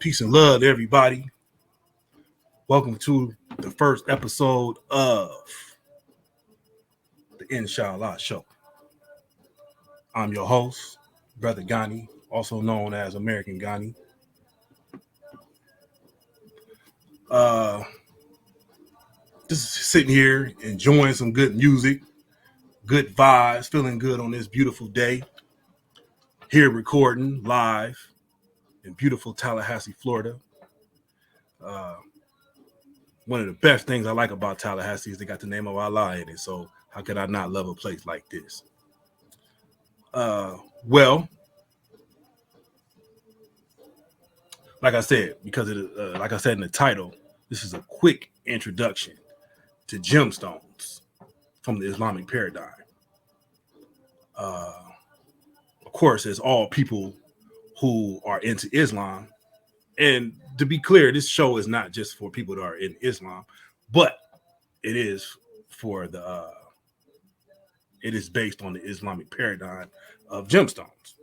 Peace and love to everybody. Welcome to the first episode of the Inshallah Show. I'm your host, Brother Ghani, also known as American Ghani. Uh, just sitting here enjoying some good music, good vibes, feeling good on this beautiful day. Here recording live in beautiful Tallahassee, Florida. Uh, One of the best things I like about Tallahassee is they got the name of Allah in it. So how could I not love a place like this? Well, like I said, because like I said in the title, this is a quick introduction to gemstones from the Islamic paradigm. Of course, as all people who are into Islam, and to be clear, this show is not just for people that are in Islam, but it is for it is based on the Islamic paradigm of gemstones.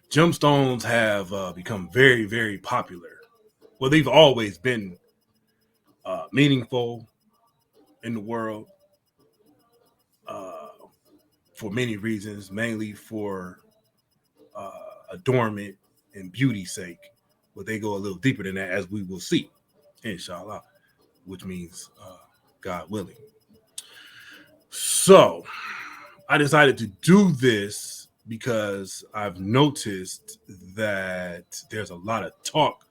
Gemstones have become very, very popular. Well, they've always been meaningful in the world for many reasons, mainly for adornment and beauty's sake. But they go a little deeper than that, as we will see, inshallah, which means God willing. So I decided to do this because I've noticed that there's a lot of talk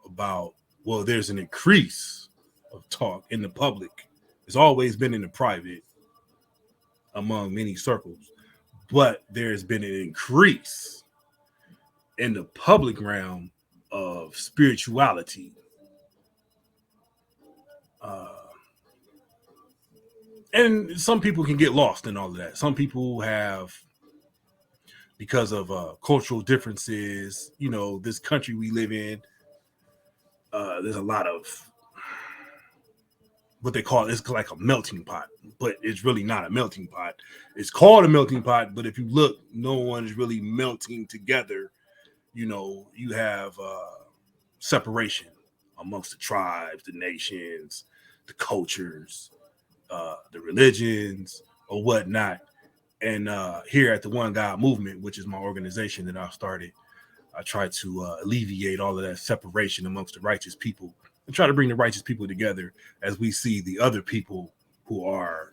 about, well, there's an increase of talk in the public. It's always been in the private among many circles, but there's been an increase in the public realm of spirituality. And some people can get lost in all of that. Some people have, because of cultural differences, this country we live in, there's a lot of what they call it's like a melting pot, but it's really not a melting pot. It's called a melting pot, but if you look, no one is really melting together. You have separation amongst the tribes, the nations, the cultures, the religions, or whatnot. And here at the One God Movement, which is my organization that I started, I try to alleviate all of that separation amongst the righteous people and try to bring the righteous people together as we see the other people who are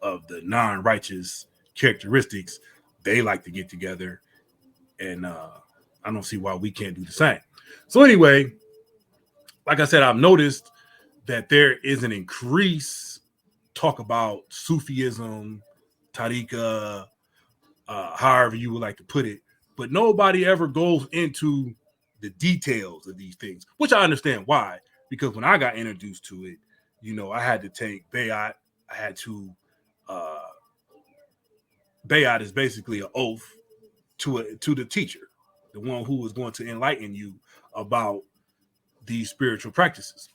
of the non-righteous characteristics. They like to get together, and I don't see why we can't do the same. So anyway, like I said, I've noticed that there is an increase talk about Sufism, Tariqa, however you would like to put it, but nobody ever goes into the details of these things, which I understand why, because when I got introduced to it, I had to take Bayat. I had to, Bayat is basically an oath to the teacher, the one who is going to enlighten you about these spiritual practices.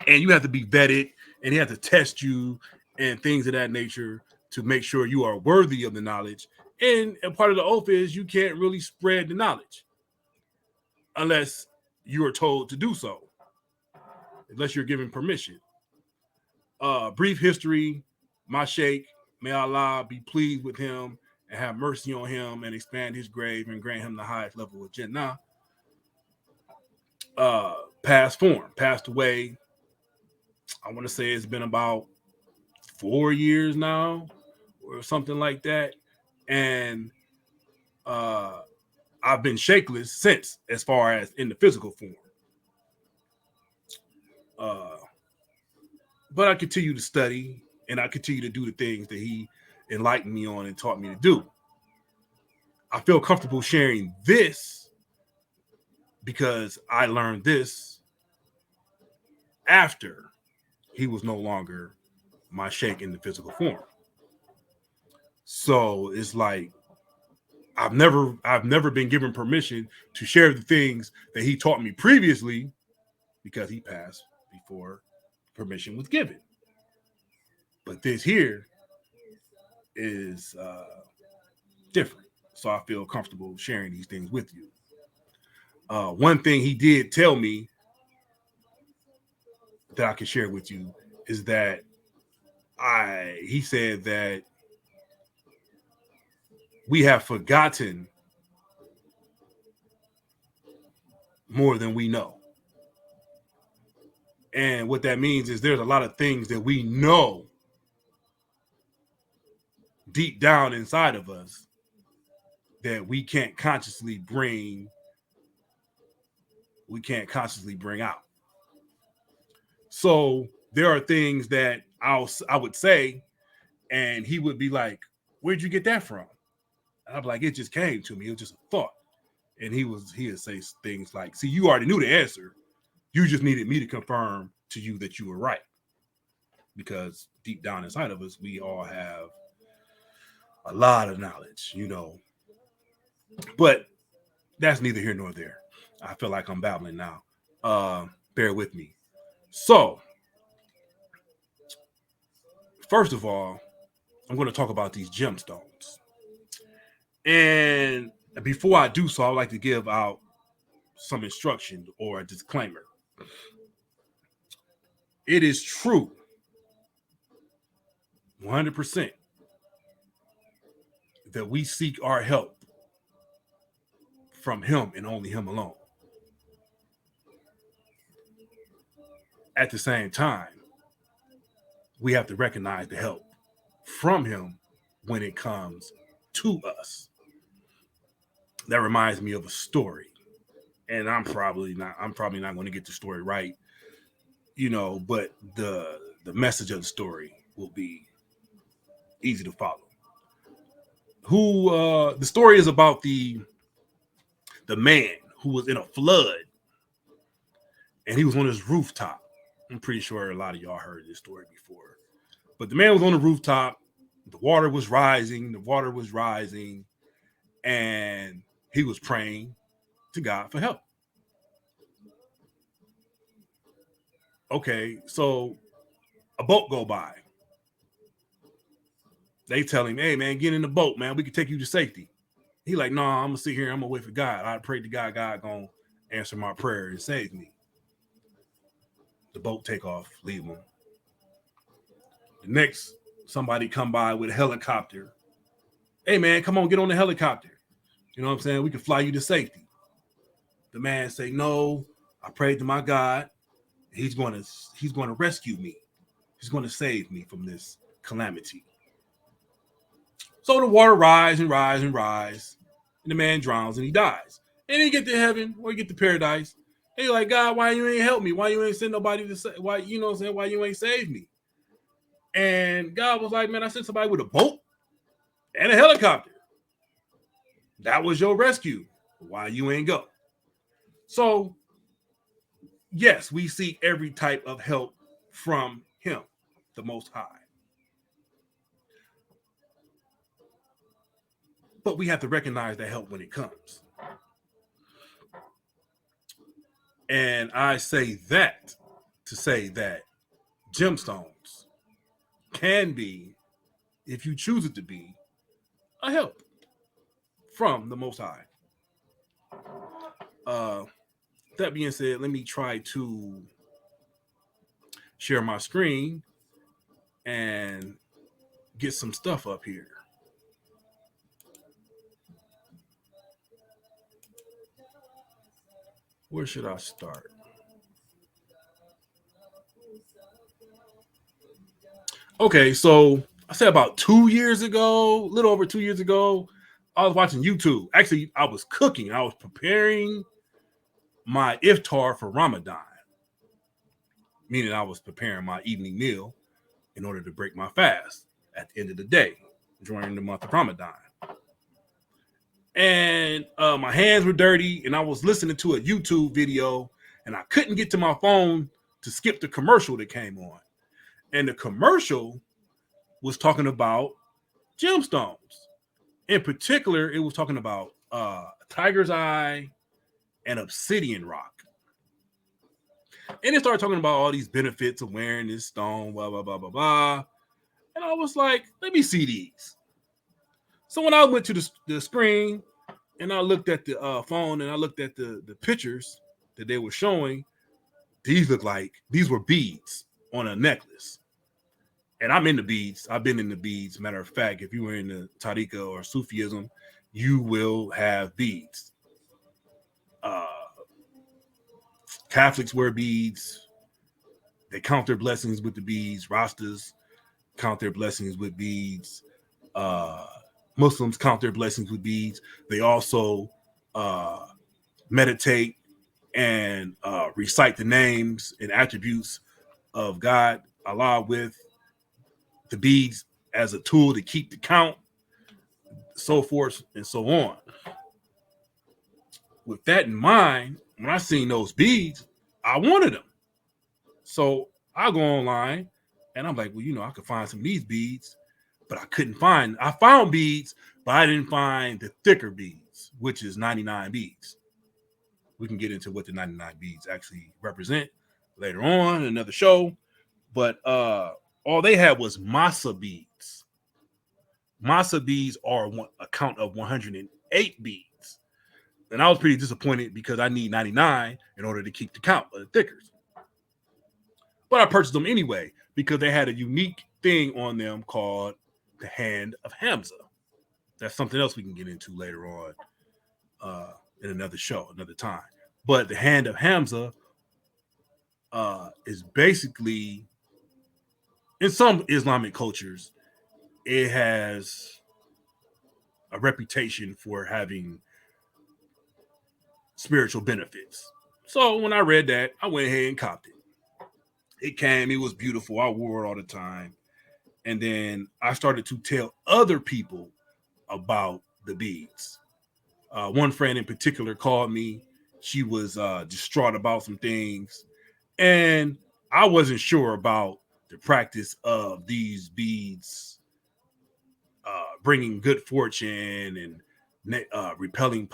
And you have to be vetted, and he has to test you and things of that nature to make sure you are worthy of the knowledge. And part of the oath is you can't really spread the knowledge unless you are told to do so, unless you're given permission. Brief history, my sheikh, may Allah be pleased with him and have mercy on him and expand his grave and grant him the highest level of Jannah. Passed away. I want to say it's been about 4 years now or something like that. And I've been shakeless since, as far as in the physical form. But I continue to study, and I continue to do the things that he enlightened me on and taught me to do. I feel comfortable sharing this because I learned this after he was no longer my sheikh in the physical form. So it's like I've never been given permission to share the things that he taught me previously because he passed before permission was given. But this here is different. So I feel comfortable sharing these things with you. One thing he did tell me that I can share with you is that he said that we have forgotten more than we know. And what that means is there's a lot of things that we know deep down inside of us that we can't consciously bring out. So there are things that I would say, and he would be like, "Where'd you get that from?" And I'm like, "It just came to me. It was just a thought." And he would say things like, "See, you already knew the answer. You just needed me to confirm to you that you were right." Because deep down inside of us, we all have a lot of knowledge, But that's neither here nor there. I feel like I'm babbling now. Bear with me. So, first of all, I'm going to talk about these gemstones. And before I do so, I would like to give out some instruction or a disclaimer. It is true, 100%, that we seek our help from him and only him alone. At the same time, we have to recognize the help from him when it comes to us. That reminds me of a story. And I'm probably not going to get the story right, but the message of the story will be easy to follow. The story is about the man who was in a flood, and he was on his rooftop. I'm pretty sure a lot of y'all heard this story before. But the man was on the rooftop. The water was rising, and he was praying to God for help. Okay, so a boat go by. They tell him, "Hey, man, get in the boat, man. We can take you to safety." He like, "No, I'm going to sit here. I'm going to wait for God. I prayed to God. God going to answer my prayer and save me." The boat take off, leave him. The next, somebody come by with a helicopter. "Hey, man, come on, get on the helicopter. You know what I'm saying? We can fly you to safety." The man say, "No, I prayed to my God. He's going to rescue me. He's going to save me from this calamity." So the water rise and rise and rise, and the man drowns and he dies. And he get to heaven or he get to paradise. And he's like, "God, why you ain't help me? Why you ain't send nobody to say? Why why you ain't save me?" And God was like, "Man, I sent somebody with a boat and a helicopter. That was your rescue. Why you ain't go?" So, yes, we seek every type of help from him, the Most High. But we have to recognize that help when it comes. And I say that to say that gemstones can be, if you choose it to be, a help from the Most High. That being said, let me try to share my screen and get some stuff up here. Where should I start? Okay, so I said about 2 years ago, a little over 2 years ago, I was watching YouTube. Actually, I was cooking. I was preparing my iftar for Ramadan, meaning I was preparing my evening meal in order to break my fast at the end of the day during the month of Ramadan. And my hands were dirty, and I was listening to a YouTube video, and I couldn't get to my phone to skip the commercial that came on. And the commercial was talking about gemstones. In particular, it was talking about tiger's eye and obsidian rock. And it started talking about all these benefits of wearing this stone, blah, blah, blah, blah, blah. And I was like, let me see these. So when I went to the screen, And I looked at the phone and I looked at the pictures that they were showing. These look like these were beads on a necklace. And I'm into beads. I've been into beads. Matter of fact, if you were into Tariqa or Sufism, you will have beads. Uh, Catholics wear beads. They count their blessings with the beads. Rastas count their blessings with beads. Uh, Muslims count their blessings with beads. They also meditate and recite the names and attributes of God, Allah, with the beads as a tool to keep the count, so forth and so on. With that in mind, when I seen those beads, I wanted them. So I go online and I'm like, well, I could find some of these beads, but I couldn't find. I found beads, but I didn't find the thicker beads, which is 99 beads. We can get into what the 99 beads actually represent later on in another show. But all they had was masa beads. Masa beads are a count of 108 beads. And I was pretty disappointed because I need 99 in order to keep the count of the thickers. But I purchased them anyway because they had a unique thing on them called the Hand of Hamza. That's something else we can get into later on in another show, another time. But the Hand of Hamza is basically, in some Islamic cultures, it has a reputation for having spiritual benefits. So when I read that, I went ahead and copped it. It came, it was beautiful. I wore it all the time. And then I started to tell other people about the beads. One friend in particular called me. She was distraught about some things. And I wasn't sure about the practice of these beads bringing good fortune and repelling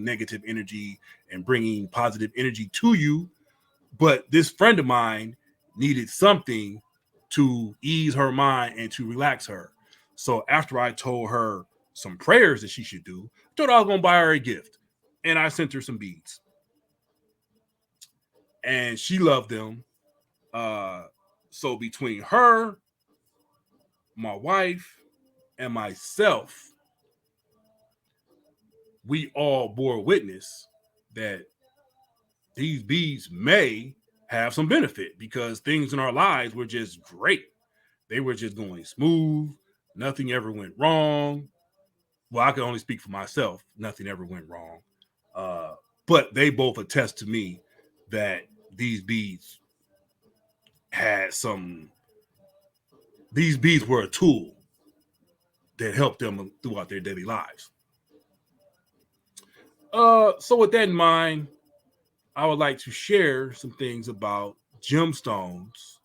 negative energy and bringing positive energy to you. But this friend of mine needed something to ease her mind and to relax her. So after I told her some prayers that she should do, I told her I was going to buy her a gift. And I sent her some beads. And she loved them. So between her, my wife, and myself, we all bore witness that these beads may have some benefit because things in our lives were just great. They were just going smooth. Nothing ever went wrong. Well, I can only speak for myself. Nothing ever went wrong. But they both attest to me that these beads were a tool that helped them throughout their daily lives. So with that in mind, I would like to share some things about gemstones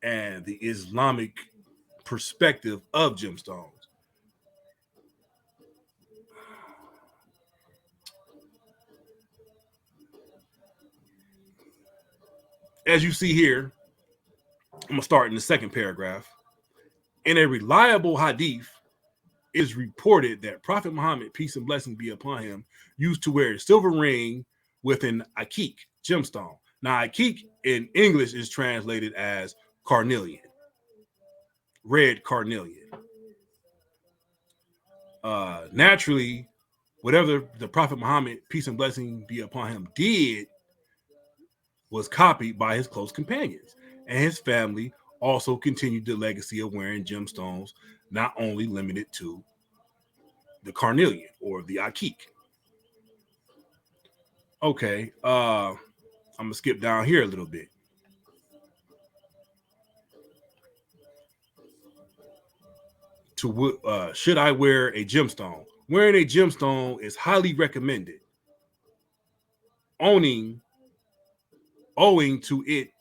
and the Islamic perspective of gemstones. As you see here, I'm going to start in the second paragraph. In a reliable hadith, it is reported that Prophet Muhammad, peace and blessings be upon him, used to wear a silver ring with an akik, gemstone. Now, akik in English is translated as carnelian, red carnelian. Naturally, whatever the Prophet Muhammad, peace and blessing be upon him, did was copied by his close companions, and his family also continued the legacy of wearing gemstones, not only limited to the carnelian or the akik. Okay, I'm gonna skip down here a little bit. Should I wear a gemstone? Wearing a gemstone is highly recommended, owing to it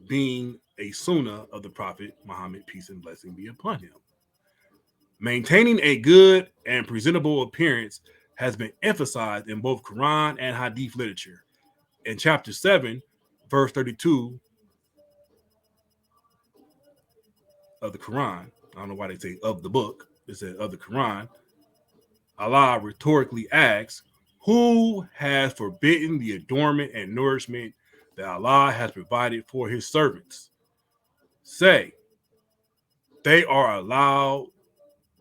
being a sunnah of the Prophet Muhammad, peace and blessing be upon him. Maintaining a good and presentable appearance has been emphasized in both Quran and Hadith literature. In chapter 7, verse 32 of the Quran, I don't know why they say of the book, it says of the Quran, Allah rhetorically asks, who has forbidden the adornment and nourishment that Allah has provided for his servants? Say, they are allowed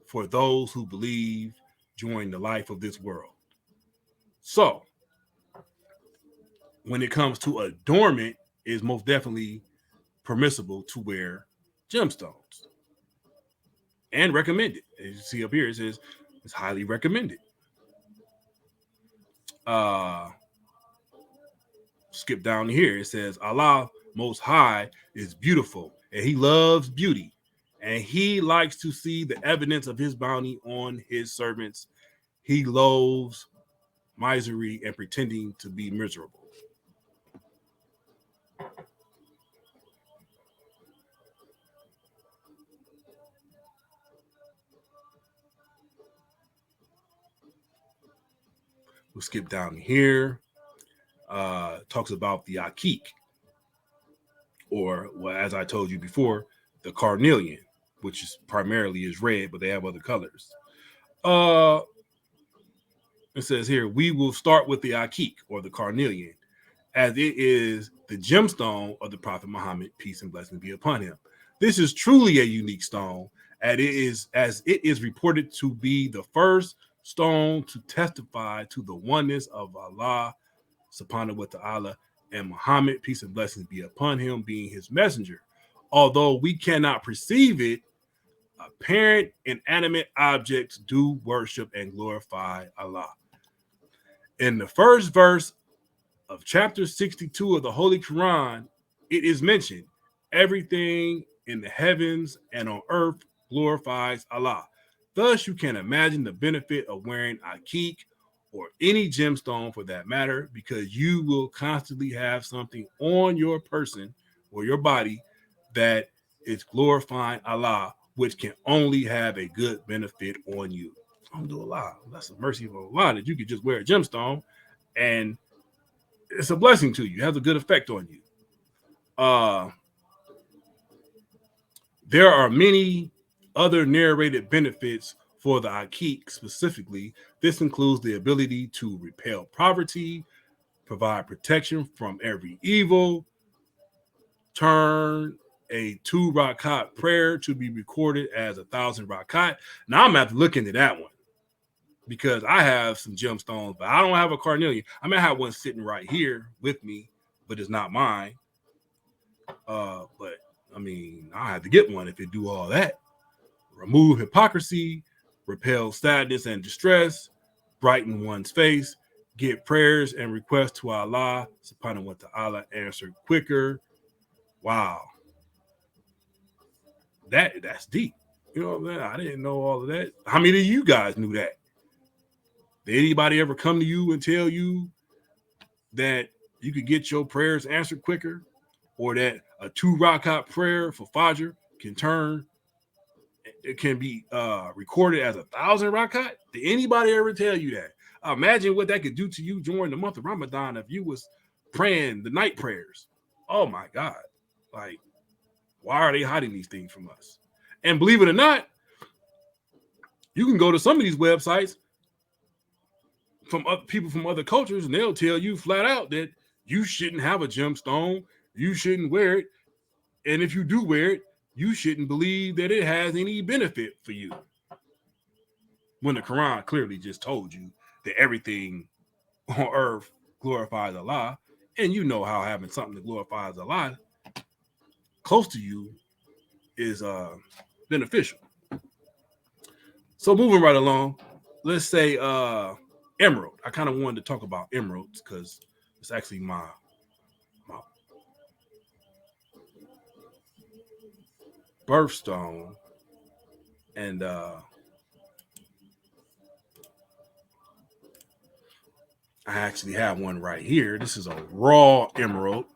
for those who believe during the life of this world. So, when it comes to adornment, is most definitely permissible to wear gemstones and recommended. As you see up here, it says it's highly recommended. Skip down here. It says Allah Most High is beautiful and he loves beauty, and he likes to see the evidence of his bounty on his servants. He loathes misery and pretending to be miserable. We'll skip down here. Talks about the Akik, or well, as I told you before, the carnelian, which is primarily is red, but they have other colors. It says here, we will start with the Akik, or the carnelian, as it is the gemstone of the Prophet Muhammad, peace and blessings be upon him. This is truly a unique stone, and as it is reported to be the first stone to testify to the oneness of Allah subhanahu wa ta'ala and Muhammad, peace and blessings be upon him, being his messenger. Although we cannot perceive it, apparent inanimate objects do worship and glorify Allah. In the first verse of chapter 62 of the Holy Quran, it is mentioned, everything in the heavens and on earth glorifies Allah. Thus, you can imagine the benefit of wearing Akik or any gemstone for that matter, because you will constantly have something on your person or your body that is glorifying Allah, which can only have a good benefit on you. Alhamdulillah, that's the mercy of Allah that you could just wear a gemstone and it's a blessing to you. It has a good effect on you. There are many other narrated benefits for the Akik specifically. This includes the ability to repel poverty, provide protection from every evil, turn a 2 rakat prayer to be recorded as 1,000 rakat. Now I'm gonna have to look into that one, because I have some gemstones, but I don't have a carnelian. I may have one sitting right here with me, but it's not mine. But I mean, I have to get one if it do all that. Remove hypocrisy, repel sadness and distress, brighten one's face, get prayers and requests to Allah subhanahu wa ta'ala answered quicker. Wow. That's deep. You know what I'm saying? I didn't know all of that. How many of you guys knew that? Did anybody ever come to you and tell you that you could get your prayers answered quicker, or that a 2 rakat prayer for Fajr it can be recorded as 1,000 rakat? Did anybody ever tell you that? Imagine what that could do to you during the month of Ramadan if you was praying the night prayers. Oh my God. Like, why are they hiding these things from us? And believe it or not, you can go to some of these websites from other people from other cultures, and they'll tell you flat out that you shouldn't have a gemstone, you shouldn't wear it, and if you do wear it, you shouldn't believe that it has any benefit for you. When the Quran clearly just told you that everything on earth glorifies Allah, and you know how having something that glorifies Allah close to you is beneficial. So moving right along, let's say emerald. I kind of wanted to talk about emeralds because it's actually my birthstone, and I actually have one right here. This is a raw emerald.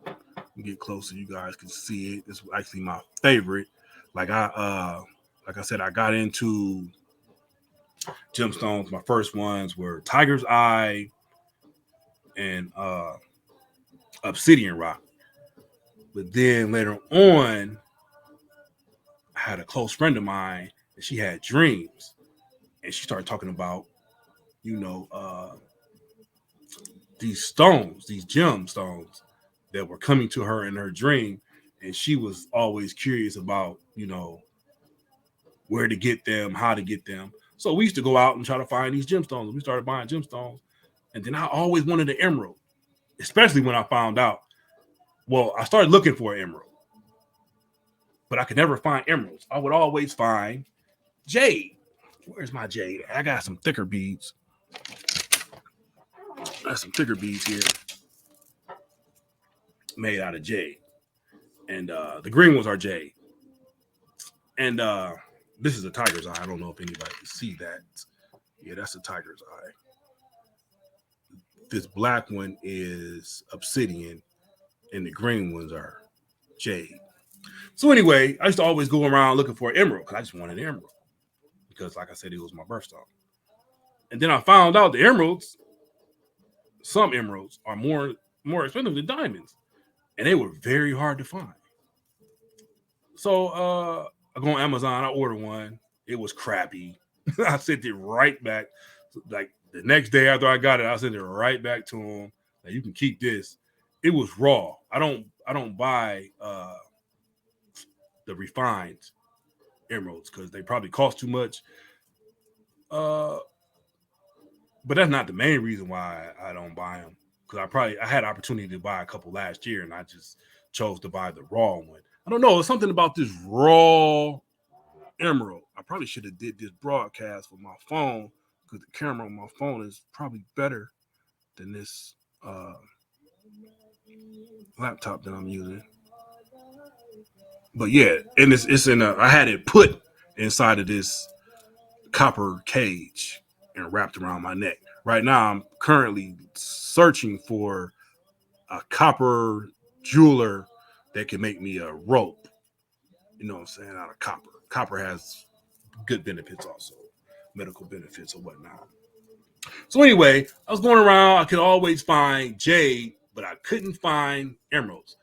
Get closer, you guys can see it. This is actually my favorite. Like I said, I got into gemstones. My first ones were tiger's eye and obsidian rock. But then later on, I had a close friend of mine, and she had dreams, and she started talking about you know, these stones, these gemstones that were coming to her in her dream. And she was always curious about, where to get them, how to get them. So we used to go out and try to find these gemstones. We started buying gemstones. And then I always wanted an emerald, especially when I found out. Well, I started looking for an emerald, but I could never find emeralds. I would always find jade. Where's my jade? I got some thicker beads. I got some thicker beads here made out of jade. And the green ones are jade. And this is a tiger's eye. I don't know if anybody can see that. Yeah, that's a tiger's eye. This black one is obsidian, and the green ones are jade. So anyway, I used to always go around looking for an emerald because I just wanted an emerald. Because, like I said, it was my birthstone. And then I found out the emeralds, some emeralds, are more expensive than diamonds. And they were very hard to find. So I go on Amazon, I order one. It was crappy. I sent it right back. Like the next day after I got it, I sent it right back to them. Like, you can keep this. It was raw. I don't buy the refined emeralds because they probably cost too much. But that's not the main reason why I don't buy them. Because I had opportunity to buy a couple last year, and I just chose to buy the raw one. I don't know. It's something about this raw emerald. I probably should have did this broadcast with my phone because the camera on my phone is probably better than this laptop that I'm using. But yeah, and it's in I had it put inside of this copper cage and wrapped around my neck. Right now, I'm currently searching for a copper jeweler that can make me a rope. You know what I'm saying? Out of copper. Copper has good benefits also, medical benefits or whatnot. So anyway, I was going around. I could always find jade, but I couldn't find emeralds.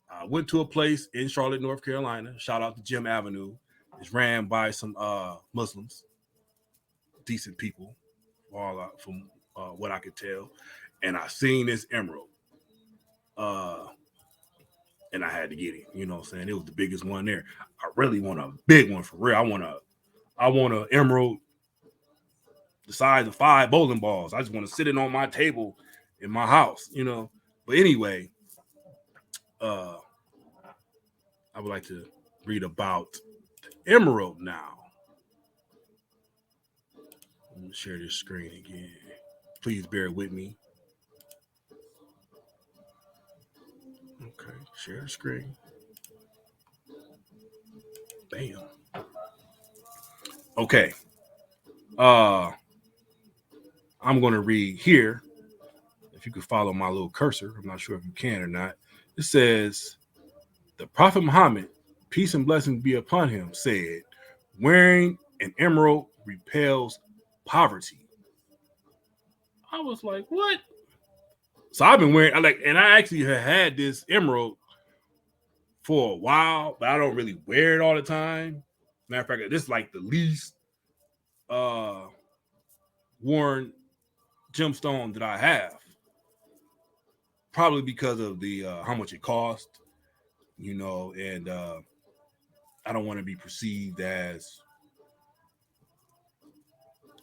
I went to a place in Charlotte, North Carolina. Shout out to Jim Avenue. It's ran by some Muslims, decent people, all from what I could tell. And I seen this emerald. And I had to get it. You know what I'm saying? It was the biggest one there. I really want a big one for real. I want an emerald the size of 5 bowling balls. I just want to sit it on my table in my house, But anyway, I would like to read about the emerald now. Let me share this screen again. Please bear with me. Okay, share the screen. Bam. Okay. I'm going to read here. If you could follow my little cursor, I'm not sure if you can or not. It says, the Prophet Muhammad, peace and blessings be upon him, said, wearing an emerald repels poverty. I was like, what? So I've been wearing, and I actually had this emerald for a while, but I don't really wear it all the time. Matter of fact, this is like the least worn gemstone that I have. Probably because of the how much it cost, and I don't want to be perceived as,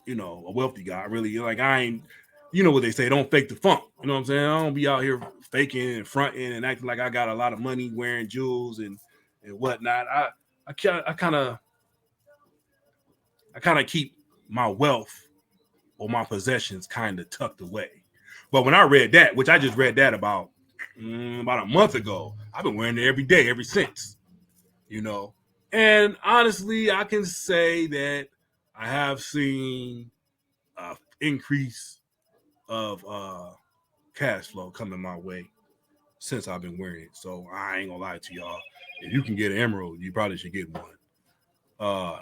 a wealthy guy. Really, I ain't, what they say, don't fake the funk. You know what I'm saying? I don't be out here faking and fronting and acting like I got a lot of money, wearing jewels and whatnot. I kind of keep my wealth or my possessions kind of tucked away. But when I read that, which I just read that about a month ago, I've been wearing it every day ever since, And honestly, I can say that I have seen an increase of cash flow coming my way since I've been wearing it. So I ain't gonna lie to y'all. If you can get an emerald, you probably should get one.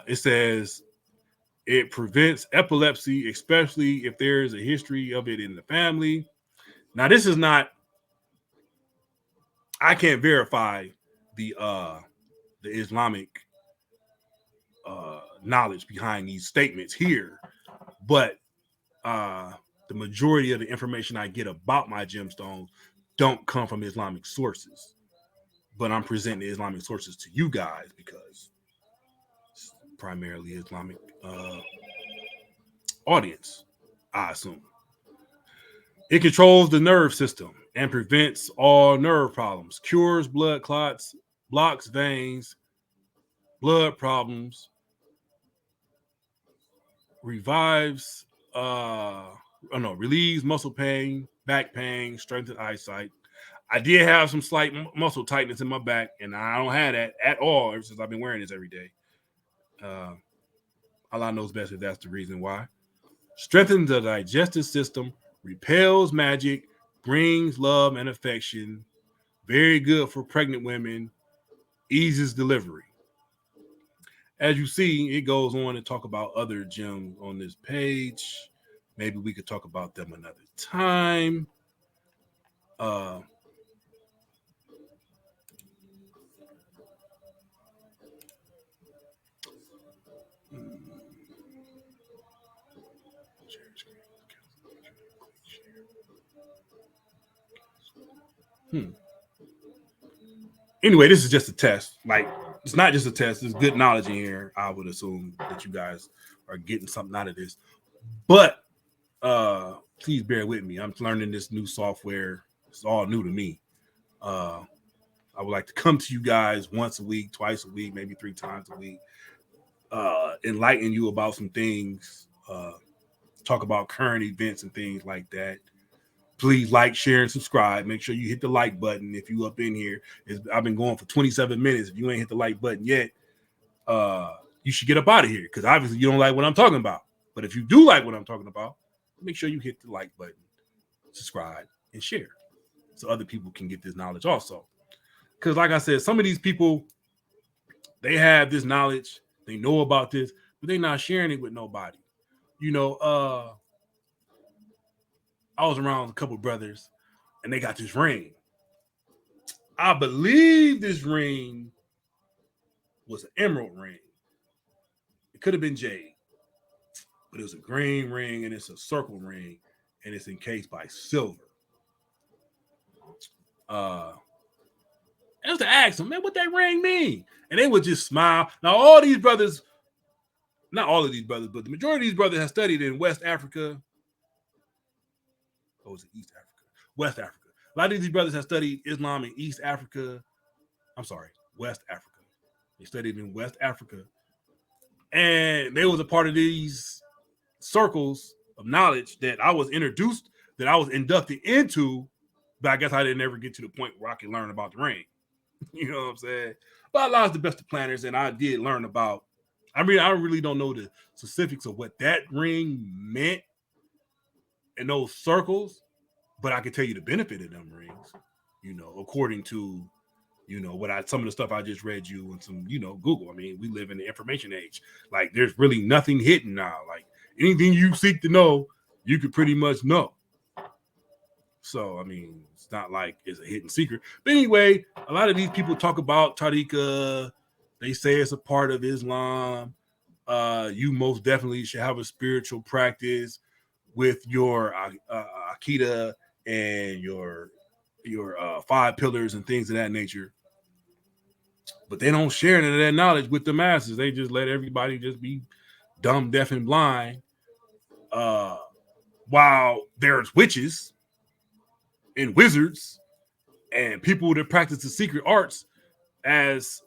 It says it prevents epilepsy, especially if there's a history of it in the family. Now, this is not, I can't verify the Islamic knowledge behind these statements here, but the majority of the information I get about my gemstones don't come from Islamic sources, but I'm presenting Islamic sources to you guys because it's primarily Islamic audience, I assume. It controls the nerve system and prevents all nerve problems, cures blood clots, blocks veins, blood problems, revives, relieves muscle pain, back pain, strengthens eyesight. I did have some slight muscle tightness in my back, and I don't have that at all ever since I've been wearing this every day. Allah knows best if that's the reason why. Strengthens the digestive system, repels magic, brings love and affection. Very good for pregnant women, eases delivery. As you see, it goes on to talk about other gems on this page. Maybe we could talk about them another time. Anyway, this is just a test. Like, it's not just a test. There's good knowledge in here. I would assume that you guys are getting something out of this. But please bear with me. I'm learning this new software. It's all new to me. I would like to come to you guys once a week, twice a week, maybe 3 times a week, enlighten you about some things, talk about current events and things like that. Please like, share, and subscribe. Make sure you hit the like button if you up in here. I've been going for 27 minutes. If you ain't hit the like button yet, you should get up out of here because obviously you don't like what I'm talking about. But if you do like what I'm talking about, make sure you hit the like button, subscribe, and share so other people can get this knowledge also. Because like I said, some of these people, they have this knowledge, they know about this, but they're not sharing it with nobody. I was around a couple brothers and they got this ring. I believe this ring was an emerald ring. It could have been jade, but it was a green ring and it's a circle ring and it's encased by silver. I used to ask them, man, what that ring mean? And they would just smile. Now, all these brothers, not all of these brothers, but the majority of these brothers have studied in West Africa. Or was it East Africa? West Africa. A lot of these brothers have studied Islam in East Africa. I'm sorry, West Africa. They studied in West Africa. And they was a part of these circles of knowledge that I was introduced, that I was inducted into, but I guess I didn't ever get to the point where I could learn about the ring. You know what I'm saying? But Allah's the best of planners, and I did learn about, I really don't know the specifics of what that ring meant in those circles, but I can tell you the benefit of them rings, according to, some of the stuff I just read you and some, Google. I mean, we live in the information age. Like, there's really nothing hidden now. Like, anything you seek to know, you could pretty much know. So, I mean, it's not like it's a hidden secret. But anyway, a lot of these people talk about tariqah. They say it's a part of Islam. You most definitely should have a spiritual practice with your Aqidah and your 5 pillars and things of that nature. But they don't share any of that knowledge with the masses. They just let everybody just be dumb, deaf, and blind. While there's witches and wizards and people that practice the secret arts as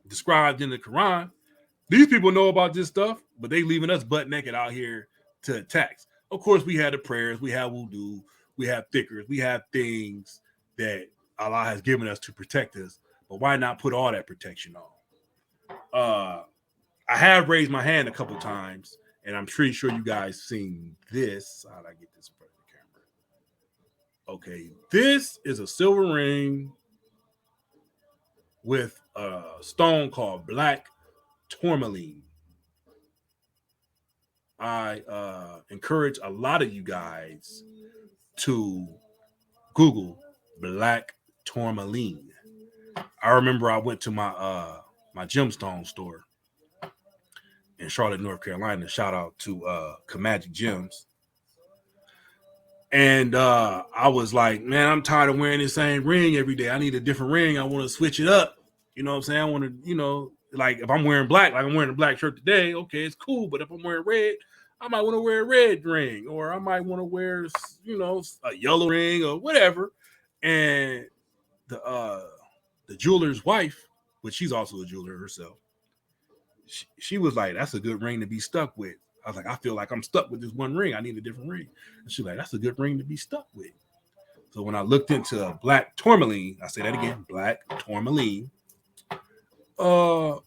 described in the Quran, these people know about this stuff, but they leaving us butt naked out here to attacks. Of course, we have the prayers, we have wudu, we have thickers, we have things that Allah has given us to protect us, but why not put all that protection on? I have raised my hand a couple times, and I'm pretty sure you guys seen this. How did I get this in front of the camera? Okay, this is a silver ring with a stone called black tourmaline. I encourage a lot of you guys to Google black tourmaline. I remember I went to my my gemstone store, in Charlotte, North Carolina. Shout out to Magic Gems. And I was like, man, I'm tired of wearing the same ring every day. I need a different ring. I want to switch it up. You know what I'm saying? I want to, like if I'm wearing black, like I'm wearing a black shirt today, okay, it's cool. But if I'm wearing red, I might want to wear a red ring, or I might want to wear, a yellow ring or whatever. And the jeweler's wife, which she's also a jeweler herself, she was like, that's a good ring to be stuck with. I was like, I feel like I'm stuck with this one ring. I need a different ring. And she's like, that's a good ring to be stuck with. So when I looked into black tourmaline, I say that again, black tourmaline, I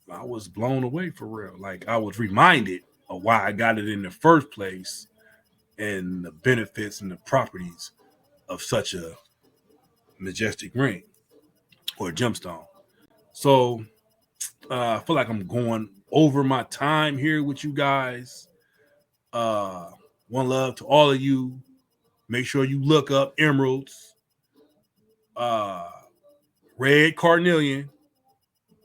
was blown away for real. Like I was reminded of why I got it in the first place and the benefits and the properties of such a majestic ring or gemstone. So I feel like I'm going over my time here with you guys. One love to all of you. Make sure you look up emeralds, red carnelian,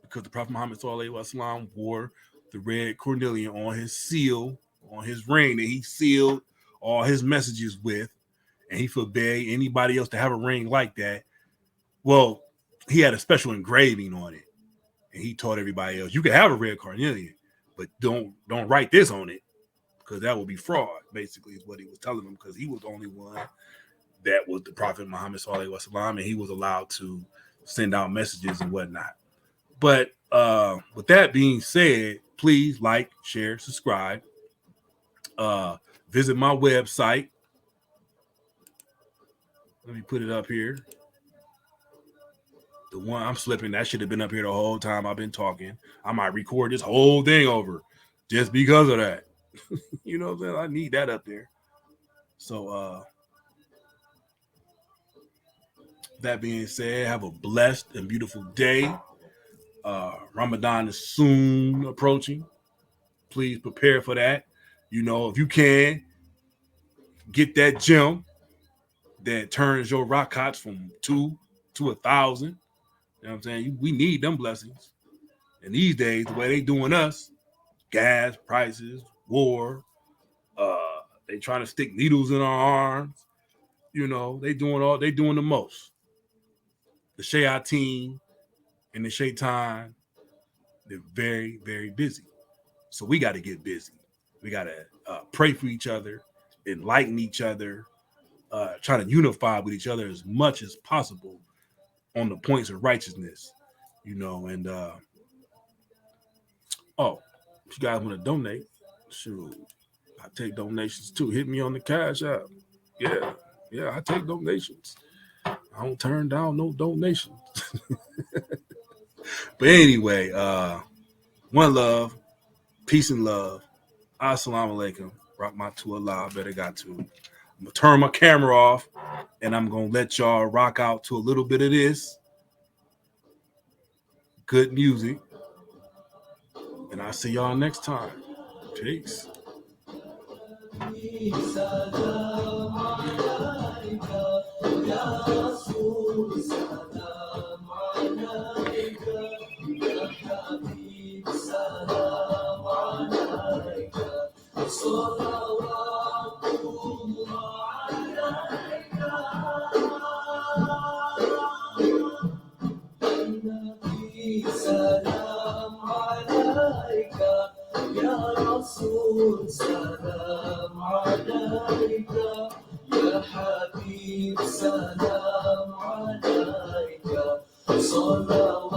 because the Prophet Muhammad Sallallahu Alaihi Wasallam wore the red carnelian on his seal, on his ring that he sealed all his messages with, and he forbade anybody else to have a ring like that. Well, he had a special engraving on it. And he taught everybody else, you can have a red carnelian, but don't write this on it because that would be fraud, basically, is what he was telling them, because he was the only one that was the Prophet Muhammad Sallallahu Alaihi Wasallam, and he was allowed to send out messages and whatnot. But with that being said, please like, share, subscribe. Visit my website. Let me put it up here. The one I'm slipping, that should have been up here the whole time I've been talking. I might record this whole thing over just because of that. You know what I'm saying? I need that up there. So that being said, have a blessed and beautiful day. Ramadan is soon approaching. Please prepare for that. If you can, get that gem that turns your rakats from 2 to 1,000. You know what I'm saying? We need them blessings. And these days, the way they doing us, gas prices, war, they trying to stick needles in our arms. They doing the most. The Shayateen and the Shaitan, they're very, very busy. So we got to get busy. We got to pray for each other, enlighten each other, try to unify with each other as much as possible on the points of righteousness, and if you guys want to donate, shoot, I take donations too. Hit me on the Cash App. Yeah, I take donations. I don't turn down no donations. But anyway, one love, peace and love. Assalamu alaikum. Rahmatullah. Better got to. I'm gonna turn my camera off and I'm gonna let y'all rock out to a little bit of this good music. And I'll see y'all next time. Peace. سلام عليك يا حبيب سلام عليك صلوات